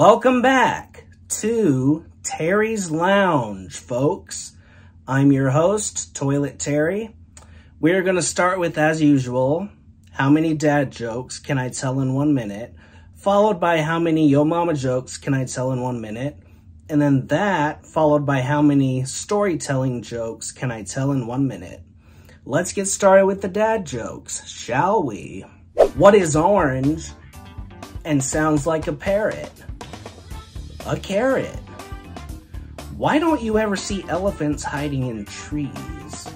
Welcome back to Terry's Lounge, folks. I'm your host, Toilet Terry. We're going to start with, as usual, how many dad jokes can I tell in 1 minute, followed by how many yo mama jokes can I tell in 1 minute, and then that followed by how many storytelling jokes can I tell in 1 minute. Let's get started with the dad jokes, shall we? What is orange and sounds like a parrot? A carrot. Why don't you ever see elephants hiding in trees?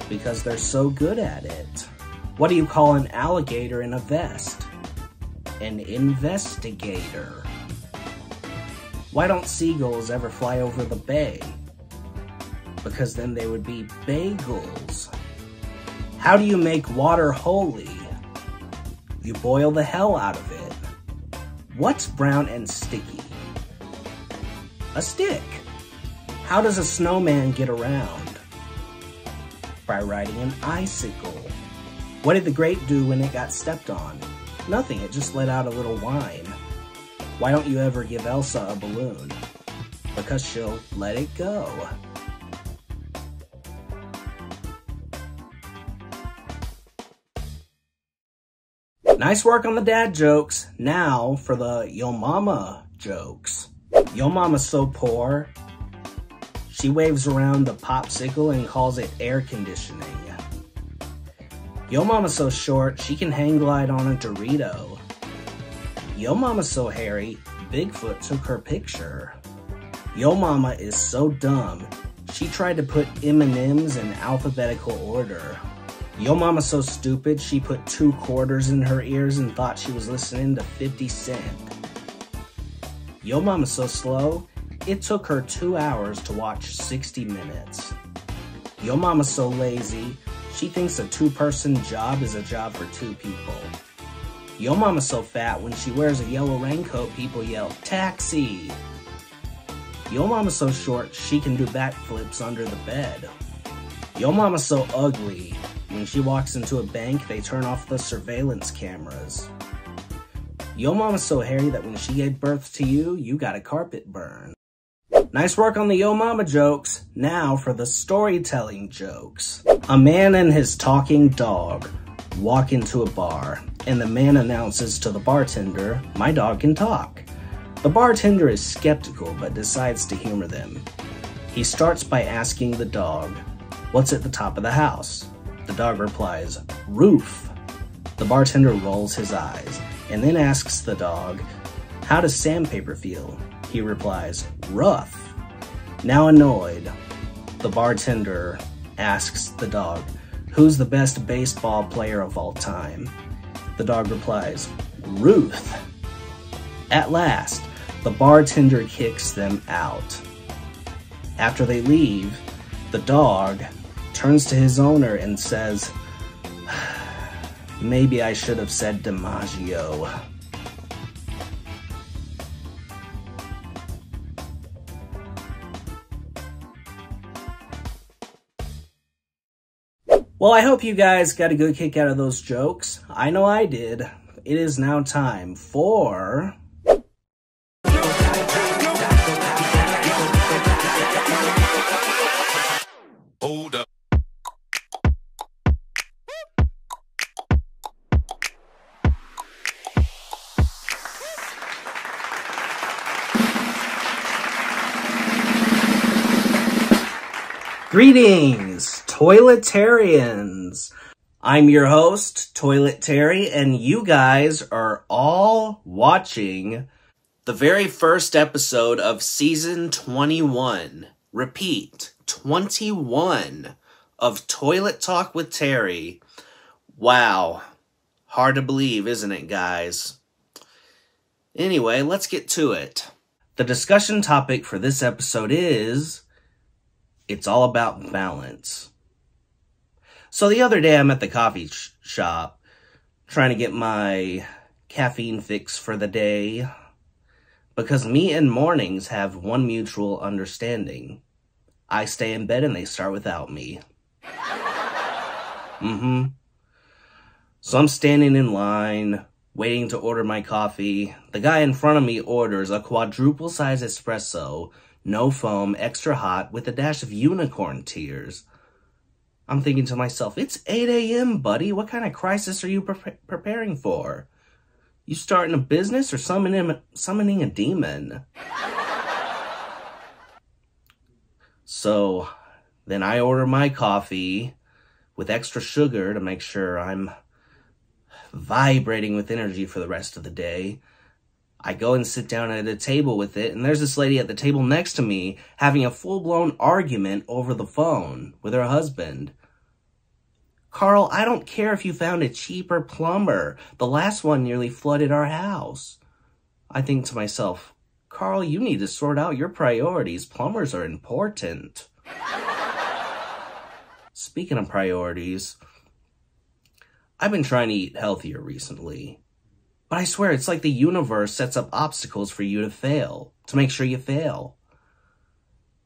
Because they're so good at it. What do you call an alligator in a vest? An investigator. Why don't seagulls ever fly over the bay? Because then they would be bagels. How do you make water holy? You boil the hell out of it. What's brown and sticky? A stick. How does a snowman get around? By riding an icicle. What did the grape do when it got stepped on? Nothing, it just let out a little whine. Why don't you ever give Elsa a balloon? Because she'll let it go. Nice work on the dad jokes. Now for the yo mama jokes. Yo mama's so poor, she waves around the popsicle and calls it air conditioning. Yo mama's so short, she can hang glide on a Dorito. Yo mama's so hairy, Bigfoot took her picture. Yo mama is so dumb, she tried to put M&Ms in alphabetical order. Yo mama's so stupid, she put 2 quarters in her ears and thought she was listening to 50 Cent. Yo mama's so slow, it took her 2 hours to watch 60 Minutes. Yo mama's so lazy, she thinks a 2-person job is a job for 2 people. Yo mama's so fat, when she wears a yellow raincoat, people yell, "Taxi!" Yo mama's so short, she can do backflips under the bed. Yo mama's so ugly, when she walks into a bank, they turn off the surveillance cameras. Yo mama's so hairy that when she gave birth to you, you got a carpet burn. Nice work on the yo mama jokes. Now for the storytelling jokes. A man and his talking dog walk into a bar, and the man announces to the bartender, "My dog can talk." The bartender is skeptical but decides to humor them. He starts by asking the dog, "What's at the top of the house?" The dog replies, "Roof." The bartender rolls his eyes and then asks the dog, "How does sandpaper feel?" He replies, "Rough." Now annoyed, the bartender asks the dog, "Who's the best baseball player of all time?" The dog replies, "Ruth." At last, the bartender kicks them out. After they leave, the dog turns to his owner and says, "Maybe I should have said DiMaggio." Well, I hope you guys got a good kick out of those jokes. I know I did. It is now time for... Hold up. Greetings, Toiletarians. I'm your host, Toilet Terry, and you guys are all watching the very first episode of Season 21. Repeat, 21 of Toilet Talk with Terry. Wow. Hard to believe, isn't it, guys? Anyway, let's get to it. The discussion topic for this episode is... it's all about balance. So the other day I'm at the coffee shop trying to get my caffeine fix for the day because me and mornings have one mutual understanding. I stay in bed and they start without me. So I'm standing in line waiting to order my coffee. The guy in front of me orders a quadruple size espresso, no foam, extra hot, with a dash of unicorn tears. I'm thinking to myself, it's 8 a.m., buddy. What kind of crisis are you preparing for? You starting a business or summoning a demon? So then I order my coffee with extra sugar to make sure I'm vibrating with energy for the rest of the day. I go and sit down at a table with it, and there's this lady at the table next to me having a full-blown argument over the phone with her husband. Carl, I don't care if you found a cheaper plumber. The last one nearly flooded our house. I think to myself, Carl, you need to sort out your priorities. Plumbers are important. Speaking of priorities, I've been trying to eat healthier recently. But I swear, it's like the universe sets up obstacles for you to fail, to make sure you fail.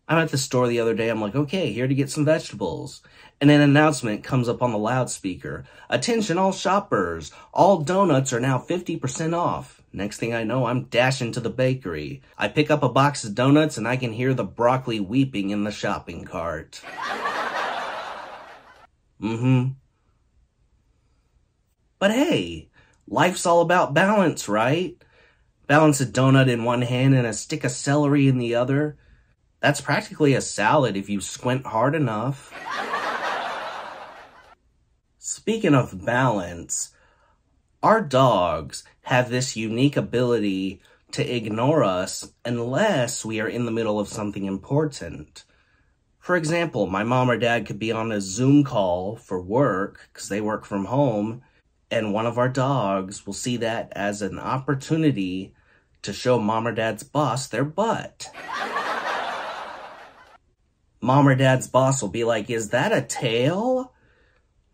I'm at the store the other day, I'm like, okay, here to get some vegetables. And an announcement comes up on the loudspeaker. Attention all shoppers, all donuts are now 50% off. Next thing I know, I'm dashing to the bakery. I pick up a box of donuts and I can hear the broccoli weeping in the shopping cart. But hey, life's all about balance, right? Balance a donut in one hand and a stick of celery in the other. That's practically a salad if you squint hard enough. Speaking of balance, our dogs have this unique ability to ignore us unless we are in the middle of something important. For example, my mom or dad could be on a Zoom call for work because they work from home, and one of our dogs will see that as an opportunity to show mom or dad's boss their butt. Mom or dad's boss will be like, is that a tail?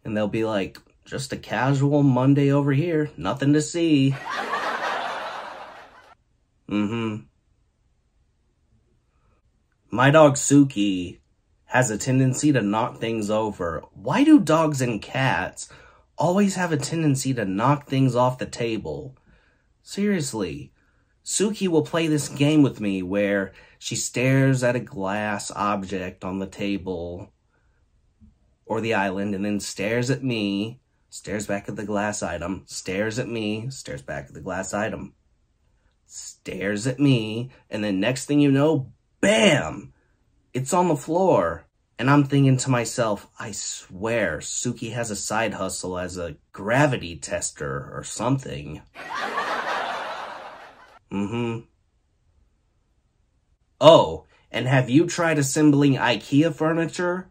And they'll be like, just a casual Monday over here. Nothing to see. My dog Suki has a tendency to knock things over. Why do dogs and cats always have a tendency to knock things off the table? Seriously. Suki will play this game with me where she stares at a glass object on the table or the island and then stares at me, stares back at the glass item, stares at me, stares back at the glass item, stares at me, and then next thing you know, bam! It's on the floor. And I'm thinking to myself, I swear Suki has a side hustle as a gravity tester or something. Oh, and have you tried assembling IKEA furniture?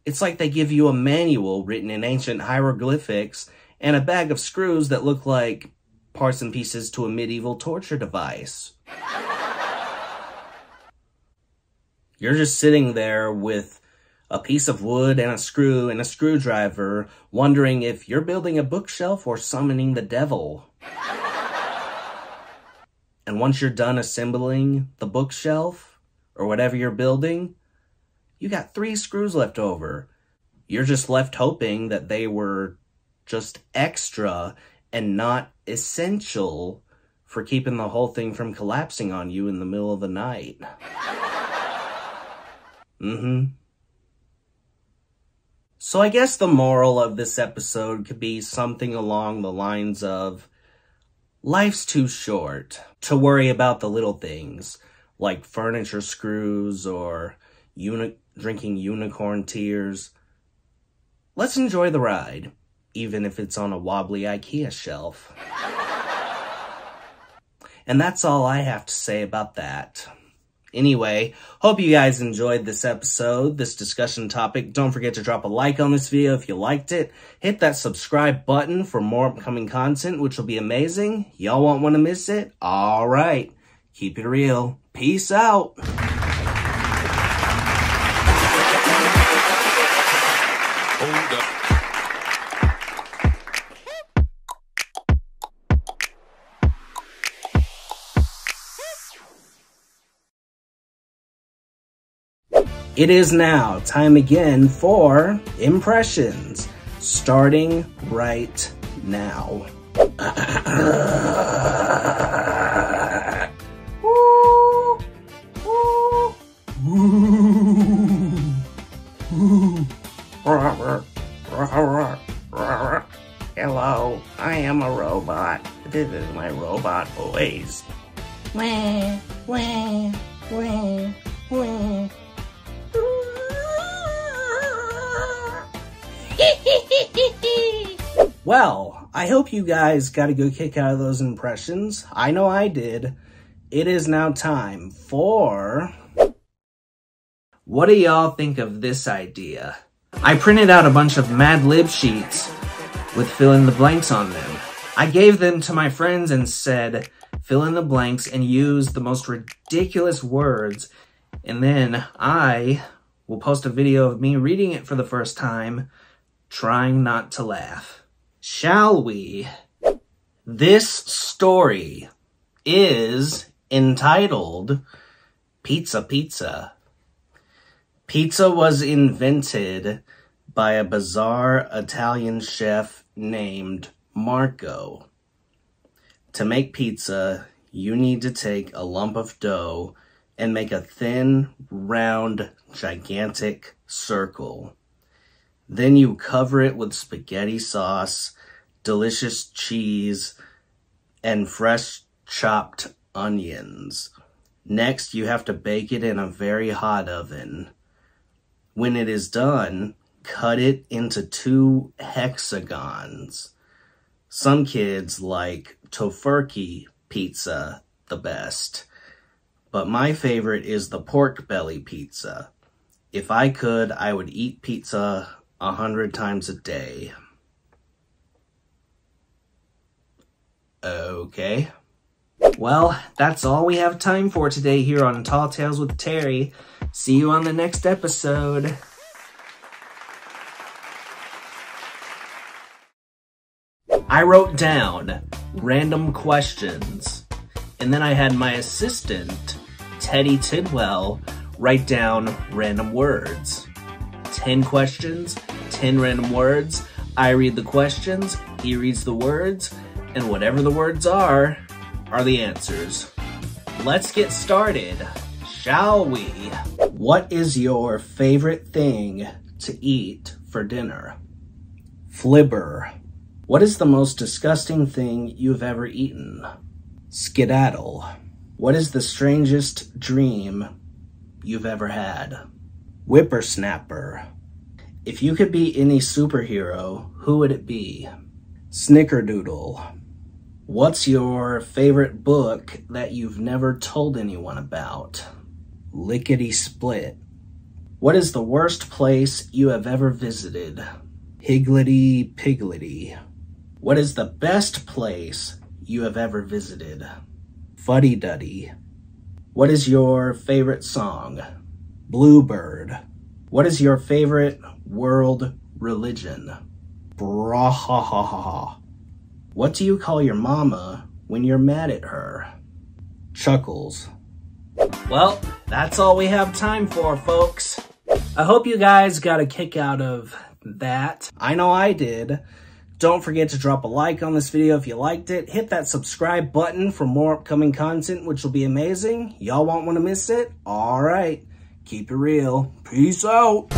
It's like they give you a manual written in ancient hieroglyphics and a bag of screws that look like parts and pieces to a medieval torture device. You're just sitting there with a piece of wood and a screw and a screwdriver, wondering if you're building a bookshelf or summoning the devil. And once you're done assembling the bookshelf, or whatever you're building, you got 3 screws left over. You're just left hoping that they were just extra and not essential for keeping the whole thing from collapsing on you in the middle of the night. So I guess the moral of this episode could be something along the lines of, life's too short to worry about the little things, like furniture screws or drinking unicorn tears. Let's enjoy the ride, even if it's on a wobbly IKEA shelf. And that's all I have to say about that. Anyway, hope you guys enjoyed this episode, this discussion topic. Don't forget to drop a like on this video if you liked it. Hit that subscribe button for more upcoming content, which will be amazing. Y'all won't want to miss it? All right. Keep it real. Peace out. Hold up. It is now time again for impressions, starting right now. Hello, I am a robot. This is my robot voice. Wah, wah, wah, wah. Well, I hope you guys got a good kick out of those impressions. I know I did. It is now time for... What do y'all think of this idea? I printed out a bunch of Mad Lib sheets with fill in the blanks on them. I gave them to my friends and said, fill in the blanks and use the most ridiculous words, and then I will post a video of me reading it for the first time, trying not to laugh. Shall we? This story is entitled Pizza Pizza. Pizza was invented by a bizarre Italian chef named Marco. To make pizza, you need to take a lump of dough and make a thin, round, gigantic circle. Then you cover it with spaghetti sauce, delicious cheese, and fresh chopped onions. Next, you have to bake it in a very hot oven. When it is done, cut it into 2 hexagons. Some kids like tofurkey pizza the best, but my favorite is the pork belly pizza. If I could, I would eat pizza 100 times a day. Okay. Well, that's all we have time for today here on Tall Tales with Terry. See you on the next episode. I wrote down random questions, and then I had my assistant, Teddy Tidwell, write down random words. 10 questions, 10 random words. I read the questions, he reads the words, and whatever the words are the answers. Let's get started, shall we? What is your favorite thing to eat for dinner? Flibber. What is the most disgusting thing you've ever eaten? Skedaddle. What is the strangest dream you've ever had? Whippersnapper. If you could be any superhero, who would it be? Snickerdoodle. What's your favorite book that you've never told anyone about? Lickety Split. What is the worst place you have ever visited? Higgledy Piggledy. What is the best place you have ever visited? Fuddy Duddy. What is your favorite song? Bluebird. What is your favorite world religion? Brahahaha. What do you call your mama when you're mad at her? Chuckles. Well, that's all we have time for, folks. I hope you guys got a kick out of that. I know I did. Don't forget to drop a like on this video if you liked it. Hit that subscribe button for more upcoming content, which will be amazing. Y'all won't want to miss it? All right. Keep it real. Peace out.